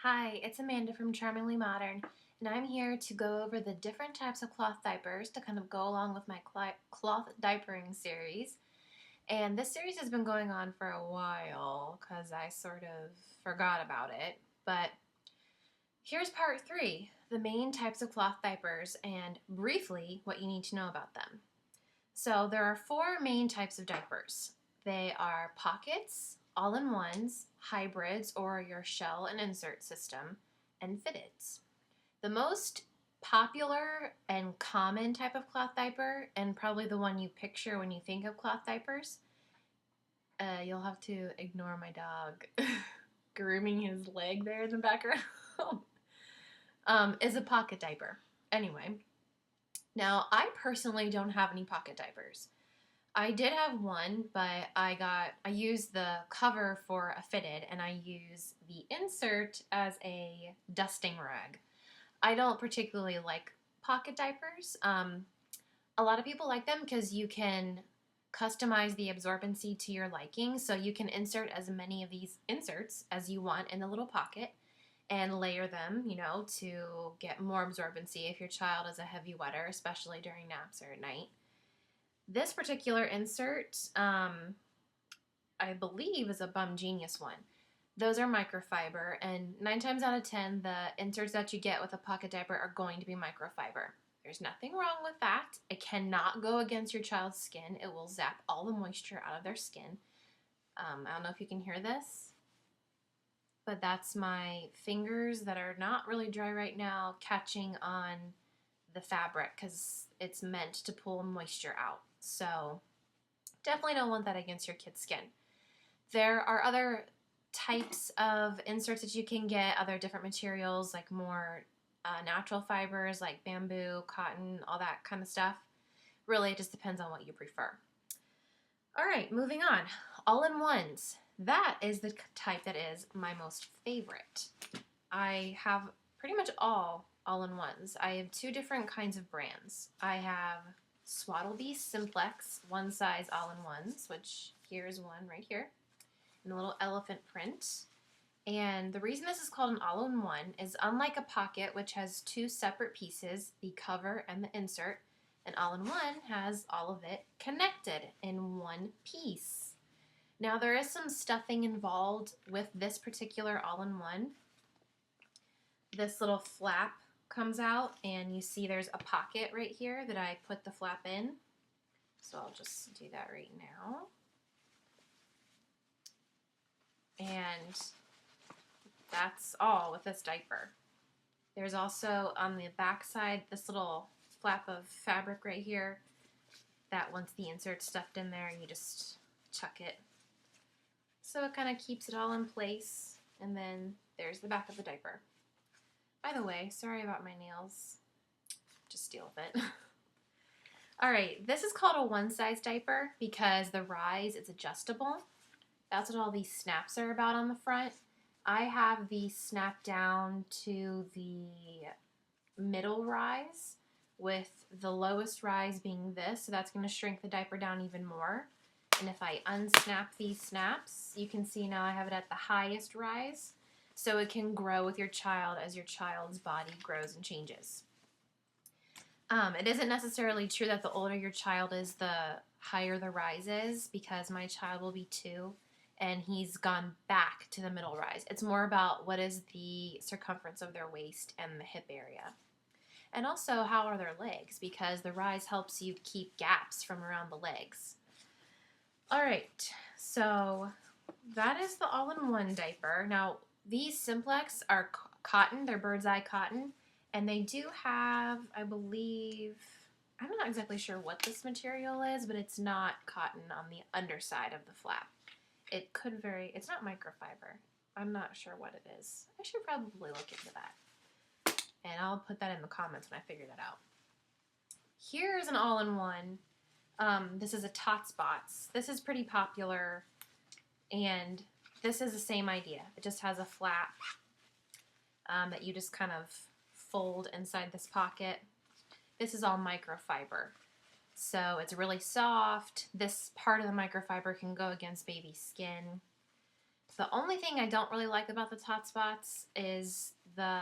Hi, it's Amanda from Charmingly Modern, and I'm here to go over the different types of cloth diapers to kind of go along with my cloth diapering series. And this series has been going on for a while because I sort of forgot about it. But here's part three, the main types of cloth diapers and briefly what you need to know about them. So there are four main types of diapers. They are pockets, all-in-ones, hybrids or your shell and insert system, and fitteds. The most popular and common type of cloth diaper, and probably the one you picture when you think of cloth diapers, you'll have to ignore my dog grooming his leg there in the background, is a pocket diaper. Anyway, now I personally don't have any pocket diapers. I did have one, but I used the cover for a fitted and I use the insert as a dusting rag. I don't particularly like pocket diapers. A lot of people like them because you can customize the absorbency to your liking, so you can insert as many of these inserts as you want in the little pocket and layer them, to get more absorbency if your child is a heavy wetter, especially during naps or at night. This particular insert, I believe, is a Bum Genius one. Those are microfiber, and 9 times out of 10, the inserts that you get with a pocket diaper are going to be microfiber. There's nothing wrong with that. It cannot go against your child's skin. It will zap all the moisture out of their skin. I don't know if you can hear this, but that's my fingers that are not really dry right now catching on the fabric because it's meant to pull moisture out. So definitely don't want that against your kid's skin. There are other types of inserts that you can get, other different materials like more natural fibers like bamboo, cotton, all that kind of stuff. Really, it just depends on what you prefer. All right, moving on. All-in-ones. That is the type that is my most favorite. I have pretty much all-in-ones. I have two different kinds of brands. I have Swaddle Bee Simplex one size all-in-ones, which here's one right here, in a little elephant print. And the reason this is called an all-in-one is unlike a pocket, which has two separate pieces, the cover and the insert, an all-in-one has all of it connected in one piece. Now there is some stuffing involved with this particular all-in-one. This little flap comes out and you see there's a pocket right here that I put the flap in. So I'll just do that right now. And that's all with this diaper. There's also on the back side this little flap of fabric right here that once the insert's stuffed in there, you just chuck it. So it kind of keeps it all in place. And then there's the back of the diaper. By the way, sorry about my nails. Just deal with it. Alright, this is called a one-size diaper because the rise is adjustable. That's what all these snaps are about on the front. I have the snap down to the middle rise, with the lowest rise being this, so that's going to shrink the diaper down even more. And if I unsnap these snaps, you can see now I have it at the highest rise, so it can grow with your child as your child's body grows and changes. It isn't necessarily true that the older your child is, the higher the rise is, because my child will be 2 and he's gone back to the middle rise. It's more about what is the circumference of their waist and the hip area. And also, how are their legs, because the rise helps you keep gaps from around the legs. Alright, so that is the all-in-one diaper. Now, these Simplex are cotton, they're bird's eye cotton, and they do have, I believe, I'm not exactly sure what this material is, but it's not cotton on the underside of the flap. It could vary, it's not microfiber. I'm not sure what it is. I should probably look into that. And I'll put that in the comments when I figure that out. Here's an all-in-one. This is a Tots Bots. This is pretty popular, and this is the same idea. It just has a flap that you just kind of fold inside this pocket. This is all microfiber. So it's really soft. This part of the microfiber can go against baby's skin. The only thing I don't really like about the Tot Spots is the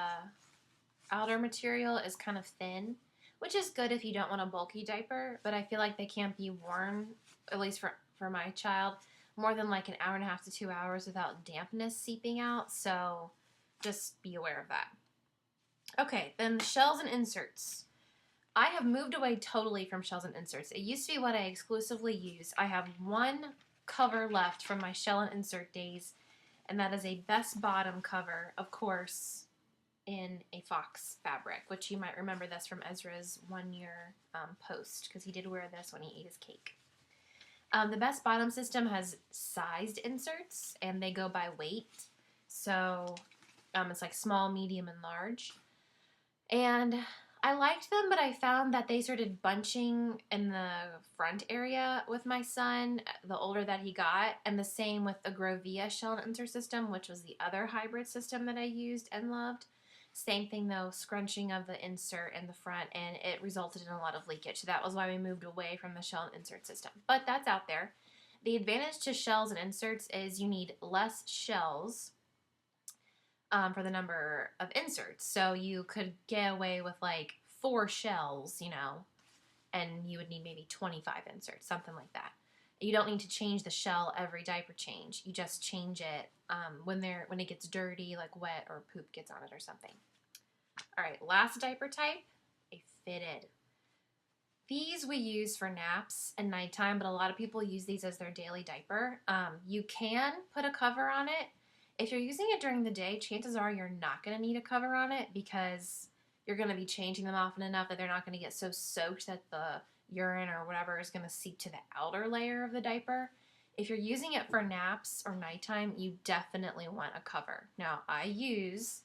outer material is kind of thin, which is good if you don't want a bulky diaper, but I feel like they can't be worn, at least for my child, more than like an hour and a half to 2 hours without dampness seeping out, so just be aware of that. Okay, then the shells and inserts. I have moved away totally from shells and inserts. It used to be what I exclusively used. I have one cover left from my shell and insert days, and that is a Best Bottom cover, of course, in a fox fabric, which you might remember this from Ezra's 1 year post, because he did wear this when he ate his cake. The Best Bottom system has sized inserts, and they go by weight. So it's like small, medium, and large. And I liked them, but I found that they started bunching in the front area with my son the older that he got, and the same with the Grovia shell and insert system, which was the other hybrid system that I used and loved. Same thing though, scrunching of the insert in the front, and it resulted in a lot of leakage. So that was why we moved away from the shell and insert system. But that's out there. The advantage to shells and inserts is you need less shells for the number of inserts. So you could get away with like 4 shells, you know, and you would need maybe 25 inserts, something like that. You don't need to change the shell every diaper change. You just change it when it gets dirty, like wet or poop gets on it or something. All right, last diaper type, a fitted. These we use for naps and nighttime, but a lot of people use these as their daily diaper. You can put a cover on it. If you're using it during the day, chances are you're not going to need a cover on it because you're going to be changing them often enough that they're not going to get so soaked that the urine or whatever is going to seep to the outer layer of the diaper. If you're using it for naps or nighttime, you definitely want a cover. Now, I use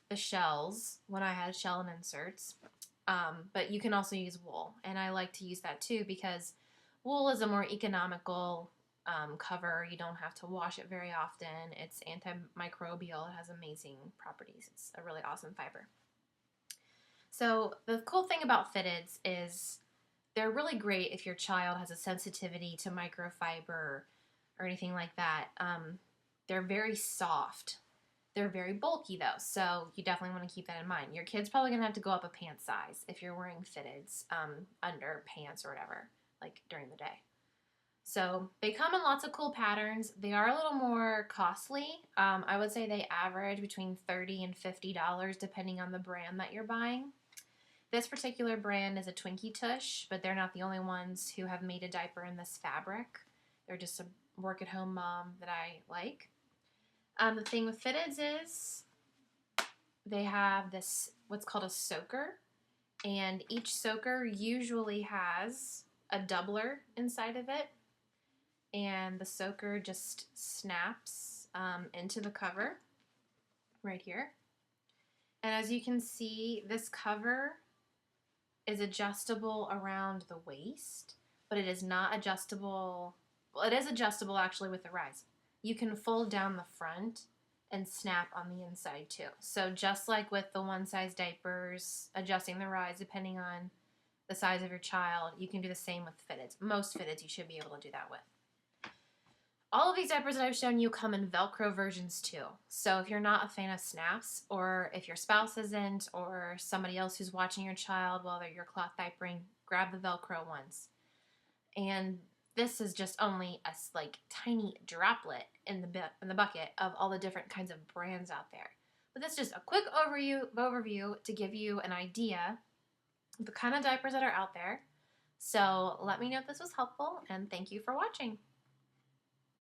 the shells when I had shell and inserts, but you can also use wool, and I like to use that too because wool is a more economical cover. You don't have to wash it very often. It's antimicrobial. It has amazing properties. It's a really awesome fiber. So the cool thing about fitteds is they're really great if your child has a sensitivity to microfiber or anything like that. They're very soft. They're very bulky though, so you definitely want to keep that in mind. Your kid's probably going to have to go up a pant size if you're wearing fitteds under pants or whatever, like during the day. So they come in lots of cool patterns. They are a little more costly. I would say they average between $30 and $50 depending on the brand that you're buying. This particular brand is a Twinkie Tush, but they're not the only ones who have made a diaper in this fabric. They're just a work-at-home mom that I like. The thing with fitteds is they have this, what's called a soaker, and each soaker usually has a doubler inside of it, and the soaker just snaps into the cover right here. And as you can see, this cover is adjustable around the waist, but it is not adjustable. Well, it is adjustable actually with the rise. You can fold down the front and snap on the inside too. So just like with the one-size diapers, adjusting the rise depending on the size of your child, you can do the same with fitteds. Most fitteds you should be able to do that with. All of these diapers that I've shown you come in Velcro versions too. So if you're not a fan of snaps, or if your spouse isn't, or somebody else who's watching your child while you're cloth diapering, grab the Velcro ones. And this is just only a like tiny droplet in the bucket of all the different kinds of brands out there. But that's just a quick overview to give you an idea of the kind of diapers that are out there. So let me know if this was helpful, and thank you for watching.